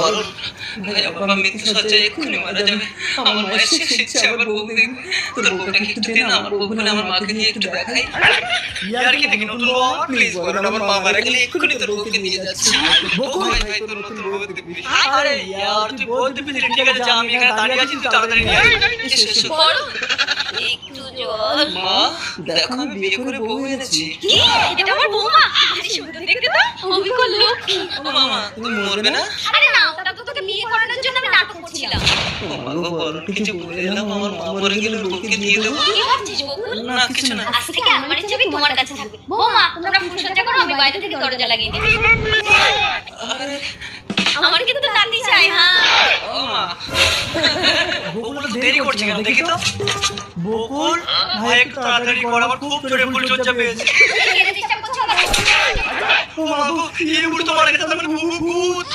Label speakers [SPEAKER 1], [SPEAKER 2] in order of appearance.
[SPEAKER 1] বরণ ভাই বাবা মৃত্যু সজ্জায় এক্ষুনি মারা যাবে। আমার মায়ের শেষ ইচ্ছে আবার বউ দেখবে। তোর বউটাকে একটু দে না, আমার বউ বলে আমার মাকে নিয়ে একটু দেখাই।
[SPEAKER 2] ইয়ার কি দেখি নতুন বউ
[SPEAKER 1] প্লিজ বরণ, আমার মা মারা গেলে এক্ষুনি তোর বউকে নিয়ে যাচ্ছি।
[SPEAKER 2] বকুল
[SPEAKER 1] ভাই ভাই তোর নতুন বউ দেখবি।
[SPEAKER 2] আরে ইয়ার তুই বলতে পেরেছিস, ঠিক আছে যা, আমি এখানে দাঁড়িয়ে আছি, তুই তাড়াতাড়ি নিয়ে আয়।
[SPEAKER 1] এসো এসো।
[SPEAKER 3] বরণ একটু জল।
[SPEAKER 1] মা দেখো আমি বিয়ে করে বউ এনেছি।
[SPEAKER 3] কি এটা আমার বৌমা? আরে সুন্দর দেখতে তো, অবিকল লক্ষ্মী।
[SPEAKER 1] মামা তুমি মরবে না?
[SPEAKER 3] আরে না, ওটা তো তোকে বিয়ে করানোর জন্য আমি নাটক করছিলাম।
[SPEAKER 1] মা গো বরণ কিছু বলে এলাম, আমার মা মরে গেলে বউকে দিয়ে দেবো।
[SPEAKER 3] কি ভাবছিস বকুল?
[SPEAKER 1] না কিছু না।
[SPEAKER 3] আজ থেকে আলমারির চাবি তোমার কাছে থাকবে। বৌমা তোমরা ফুলসজ্জা করো, আমি বাইরে থেকে দরজা লাগিয়ে দিই।
[SPEAKER 1] আরে
[SPEAKER 3] আমার কিন্তু নাতি চাই। হ্যাঁ
[SPEAKER 1] ও মা
[SPEAKER 2] বকুল তো দেরি করছে কেন দেখি তো। বকুল ভাই একটু তাড়াতাড়ি কর, আমার খুব জোরে ফুলসজ্জা পেয়েছে।
[SPEAKER 3] এর ডিস্টার্ব করছো না?
[SPEAKER 2] ও মা গো, এই বুড়ি তো মারা গেছে, আমার ভূত।